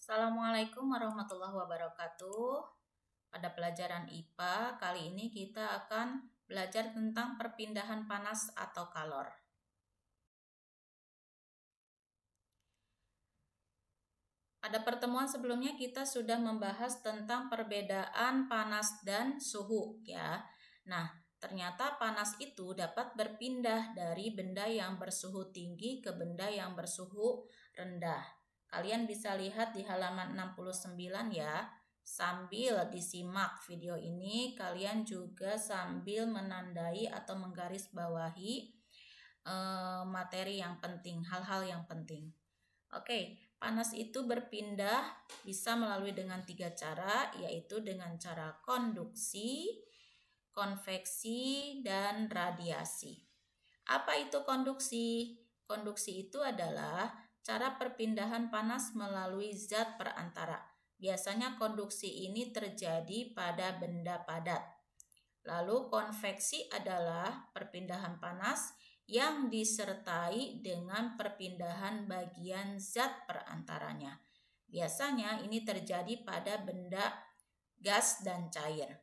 Assalamualaikum warahmatullahi wabarakatuh. Pada pelajaran IPA kali ini kita akan belajar tentang perpindahan panas atau kalor. Pada pertemuan sebelumnya kita sudah membahas tentang perbedaan panas dan suhu ya. Nah, ternyata panas itu dapat berpindah dari benda yang bersuhu tinggi ke benda yang bersuhu rendah. Kalian bisa lihat di halaman 69 ya. Sambil disimak video ini, kalian juga sambil menandai atau menggarisbawahi materi yang penting, hal-hal yang penting. Oke, panas itu berpindah bisa melalui dengan 3 cara, yaitu dengan cara konduksi, konveksi, dan radiasi. Apa itu konduksi? Konduksi itu adalah cara perpindahan panas melalui zat perantara. Biasanya konduksi ini terjadi pada benda padat. Lalu konveksi adalah perpindahan panas yang disertai dengan perpindahan bagian zat perantaranya. Biasanya ini terjadi pada benda gas dan cair.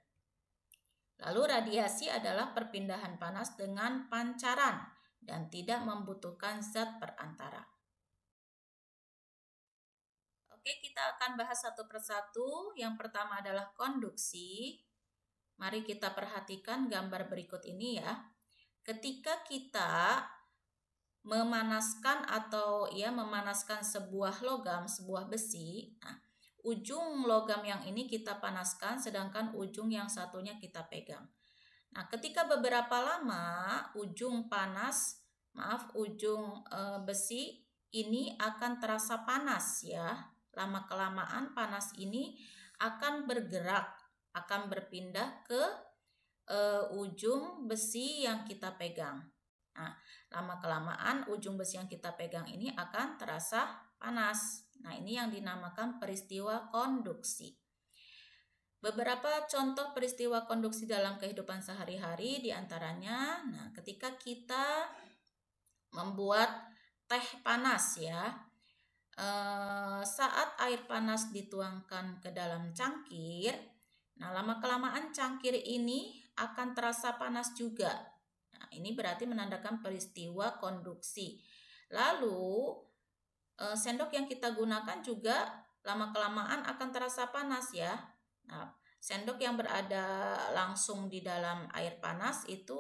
Lalu radiasi adalah perpindahan panas dengan pancaran dan tidak membutuhkan zat perantara. Oke, kita akan bahas satu persatu. Yang pertama adalah konduksi. Mari kita perhatikan gambar berikut ini ya. Ketika kita memanaskan sebuah logam, sebuah besi, ujung logam yang ini kita panaskan, sedangkan ujung yang satunya kita pegang. Nah, ketika beberapa lama ujung besi ini akan terasa panas ya. Lama-kelamaan panas ini akan bergerak, akan berpindah ke ujung besi yang kita pegang. Nah, lama-kelamaan ujung besi yang kita pegang ini akan terasa panas. Nah, ini yang dinamakan peristiwa konduksi. Beberapa contoh peristiwa konduksi dalam kehidupan sehari-hari diantaranya, ketika kita membuat teh panas ya, saat air panas dituangkan ke dalam cangkir, lama-kelamaan cangkir ini akan terasa panas juga. Nah, ini berarti menandakan peristiwa konduksi. Lalu sendok yang kita gunakan juga lama-kelamaan akan terasa panas ya. Nah, sendok yang berada langsung di dalam air panas itu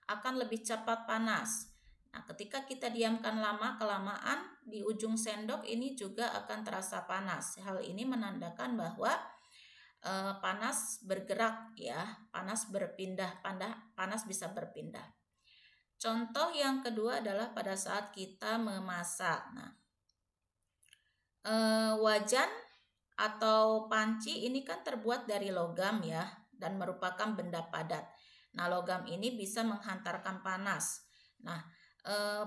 akan lebih cepat panas. Nah, ketika kita diamkan lama-kelamaan di ujung sendok ini juga akan terasa panas. Hal ini menandakan bahwa panas bergerak ya, panas berpindah, panas bisa berpindah. Contoh yang kedua adalah pada saat kita memasak. Nah, wajan atau panci ini kan terbuat dari logam ya, dan merupakan benda padat. Nah, logam ini bisa menghantarkan panas. Nah,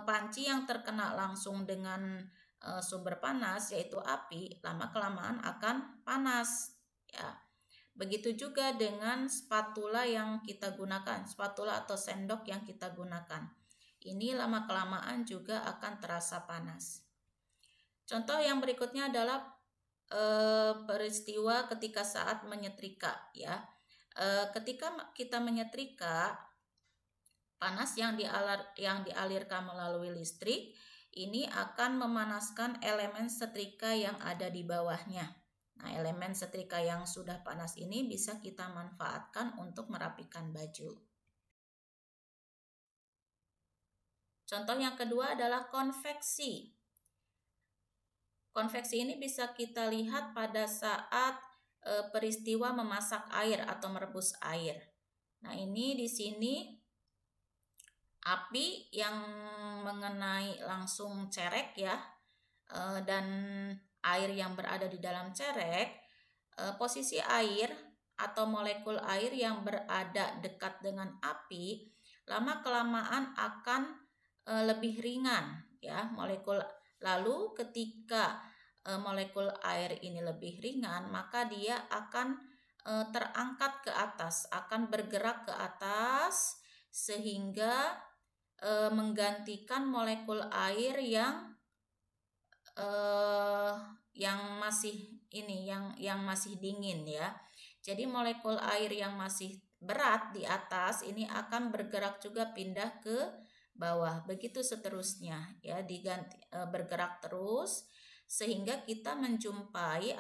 panci yang terkena langsung dengan sumber panas yaitu api, lama-kelamaan akan panas ya. Begitu juga dengan spatula yang kita gunakan, spatula atau sendok yang kita gunakan. Ini lama-kelamaan juga akan terasa panas. Contoh yang berikutnya adalah peristiwa ketika saat menyetrika ya. Ketika kita menyetrika, panas yang dialirkan melalui listrik ini akan memanaskan elemen setrika yang ada di bawahnya. Nah, elemen setrika yang sudah panas ini bisa kita manfaatkan untuk merapikan baju. Contoh yang kedua adalah konveksi. Konveksi ini bisa kita lihat pada saat peristiwa memasak air atau merebus air. Nah, ini di sini api yang mengenai langsung cerek ya, dan air yang berada di dalam cerek, posisi air atau molekul air yang berada dekat dengan api lama-kelamaan akan lebih ringan ya molekul. Lalu ketika molekul air ini lebih ringan, maka dia akan terangkat ke atas, akan bergerak ke atas sehingga menggantikan molekul air yang masih ini yang masih dingin ya. Jadi molekul air yang masih berat di atas ini akan bergerak juga pindah ke bawah. Begitu seterusnya ya, diganti bergerak terus sehingga kita menjumpai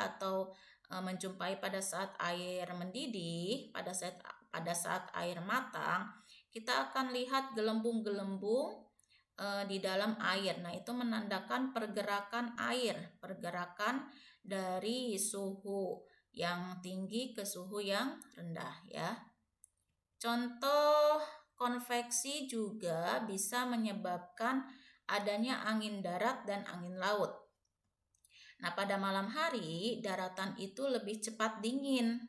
pada saat air mendidih, pada saat air matang, kita akan lihat gelembung-gelembung di dalam air. Nah, itu menandakan pergerakan air, pergerakan dari suhu yang tinggi ke suhu yang rendah ya. Contoh konveksi juga bisa menyebabkan adanya angin darat dan angin laut. Nah, pada malam hari daratan itu lebih cepat dingin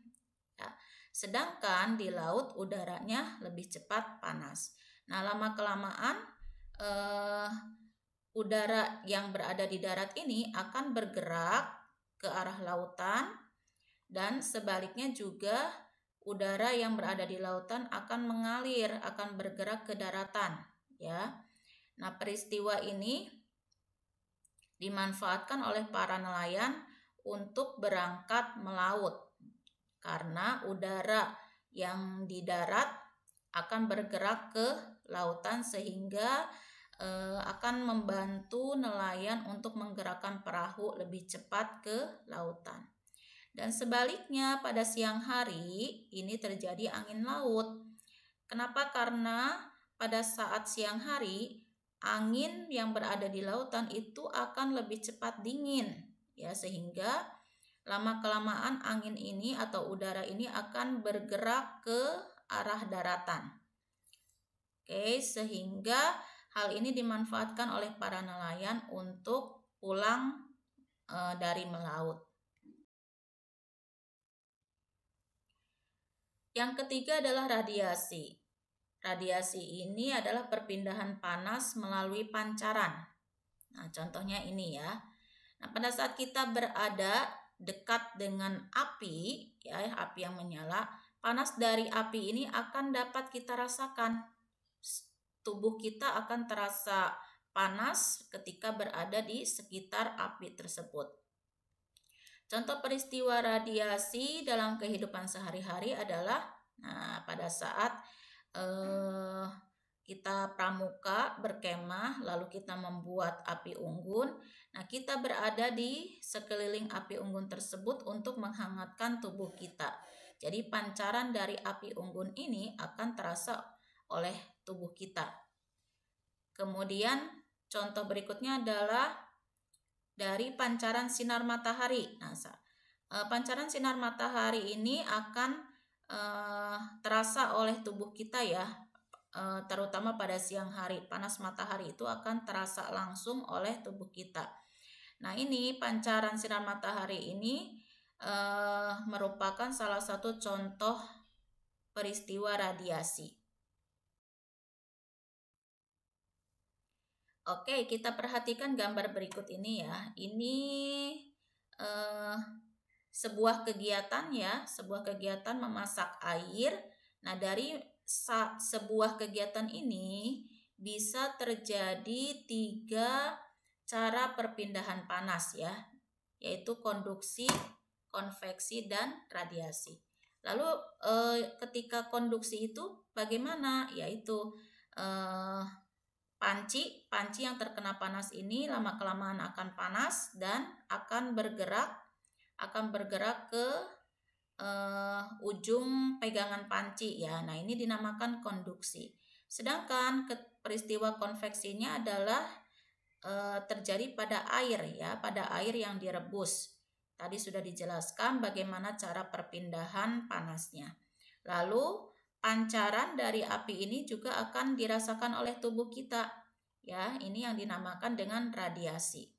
ya. Sedangkan di laut udaranya lebih cepat panas. Nah, lama-kelamaan udara yang berada di darat ini akan bergerak ke arah lautan, dan sebaliknya juga udara yang berada di lautan akan mengalir, akan bergerak ke daratan ya. Nah, peristiwa ini dimanfaatkan oleh para nelayan untuk berangkat melaut karena udara yang di darat akan bergerak ke lautan sehingga akan membantu nelayan untuk menggerakkan perahu lebih cepat ke lautan. Dan sebaliknya pada siang hari ini terjadi angin laut. Kenapa? Karena pada saat siang hari angin yang berada di lautan itu akan lebih cepat dingin ya, sehingga lama-kelamaan angin ini atau udara ini akan bergerak ke arah daratan. Oke, sehingga hal ini dimanfaatkan oleh para nelayan untuk pulang dari melaut. Yang ketiga adalah radiasi. Radiasi ini adalah perpindahan panas melalui pancaran. Nah, contohnya ini ya. Nah, pada saat kita berada dekat dengan api, ya, api yang menyala, panas dari api ini akan dapat kita rasakan. Tubuh kita akan terasa panas ketika berada di sekitar api tersebut. Contoh peristiwa radiasi dalam kehidupan sehari-hari adalah pada saat kita pramuka berkemah lalu kita membuat api unggun. Nah, kita berada di sekeliling api unggun tersebut untuk menghangatkan tubuh kita. Jadi pancaran dari api unggun ini akan terasa oleh tubuh kita. Kemudian contoh berikutnya adalah dari pancaran sinar matahari. Nah, pancaran sinar matahari ini akan terasa oleh tubuh kita ya, terutama pada siang hari. Panas matahari itu akan terasa langsung oleh tubuh kita. Nah, ini pancaran sinar matahari ini merupakan salah satu contoh peristiwa radiasi. Oke, kita perhatikan gambar berikut ini ya. Ini sebuah kegiatan ya, sebuah kegiatan memasak air. Nah, dari sebuah kegiatan ini bisa terjadi 3 cara perpindahan panas ya, yaitu konduksi, konveksi, dan radiasi. Lalu ketika konduksi itu bagaimana? Yaitu panci yang terkena panas ini lama-kelamaan akan panas dan akan bergerak ke ujung pegangan panci ya. Nah, ini dinamakan konduksi. Sedangkan peristiwa konveksinya adalah terjadi pada air ya, pada air yang direbus. Tadi sudah dijelaskan bagaimana cara perpindahan panasnya. Lalu pancaran dari api ini juga akan dirasakan oleh tubuh kita ya. Ini yang dinamakan dengan radiasi.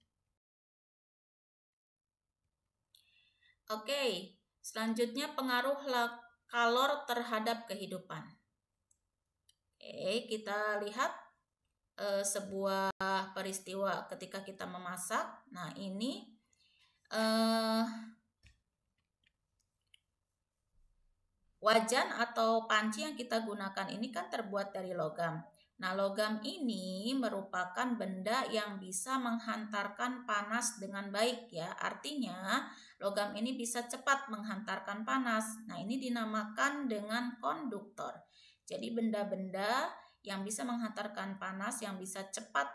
Oke, selanjutnya pengaruh kalor terhadap kehidupan. Oke, kita lihat sebuah peristiwa ketika kita memasak. Nah, ini wajan atau panci yang kita gunakan ini kan terbuat dari logam. Nah, logam ini merupakan benda yang bisa menghantarkan panas dengan baik ya. Artinya, logam ini bisa cepat menghantarkan panas. Nah, ini dinamakan dengan konduktor. Jadi, benda-benda yang bisa menghantarkan panas, yang bisa cepat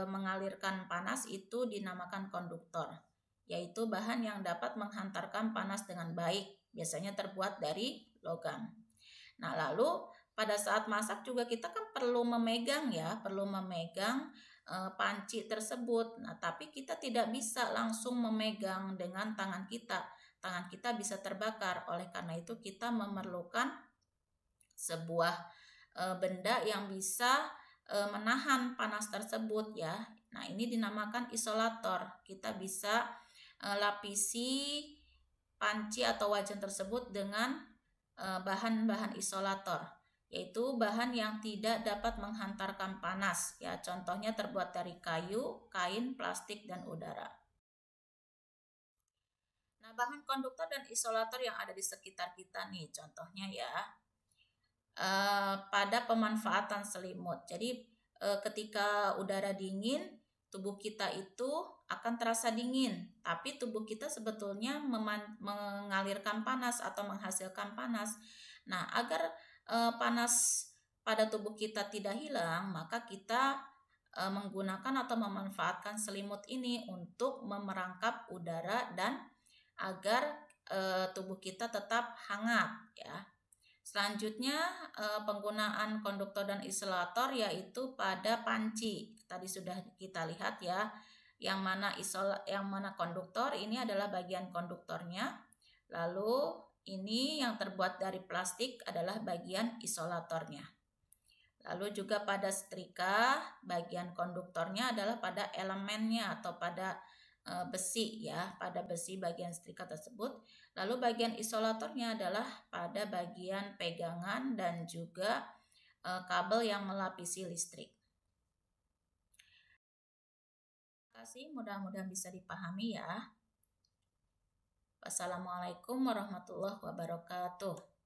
mengalirkan panas itu dinamakan konduktor, yaitu bahan yang dapat menghantarkan panas dengan baik. Biasanya terbuat dari logam. Nah, lalu pada saat masak juga kita kan perlu memegang ya, perlu memegang panci tersebut. Nah, tapi kita tidak bisa langsung memegang dengan tangan kita. Tangan kita bisa terbakar. Oleh karena itu kita memerlukan sebuah benda yang bisa menahan panas tersebut ya. Nah, ini dinamakan isolator. Kita bisa lapisi panci atau wajan tersebut dengan bahan-bahan isolator, yaitu bahan yang tidak dapat menghantarkan panas ya. Contohnya terbuat dari kayu, kain, plastik, dan udara. Nah, bahan konduktor dan isolator yang ada di sekitar kita nih, contohnya ya, pada pemanfaatan selimut. Jadi ketika udara dingin, tubuh kita itu akan terasa dingin, tapi tubuh kita sebetulnya mengalirkan panas atau menghasilkan panas. Nah, agar panas pada tubuh kita tidak hilang, maka kita menggunakan atau memanfaatkan selimut ini untuk memerangkap udara dan agar tubuh kita tetap hangat ya. Selanjutnya penggunaan konduktor dan isolator yaitu pada panci. Tadi sudah kita lihat ya, yang mana konduktor ini adalah bagian konduktornya. Lalu ini yang terbuat dari plastik adalah bagian isolatornya. Lalu juga pada setrika, bagian konduktornya adalah pada elemennya atau pada besi ya, pada besi bagian setrika tersebut. Lalu bagian isolatornya adalah pada bagian pegangan dan juga kabel yang melapisi listrik. Terima kasih, mudah-mudahan bisa dipahami ya. Wassalamualaikum warahmatullahi wabarakatuh.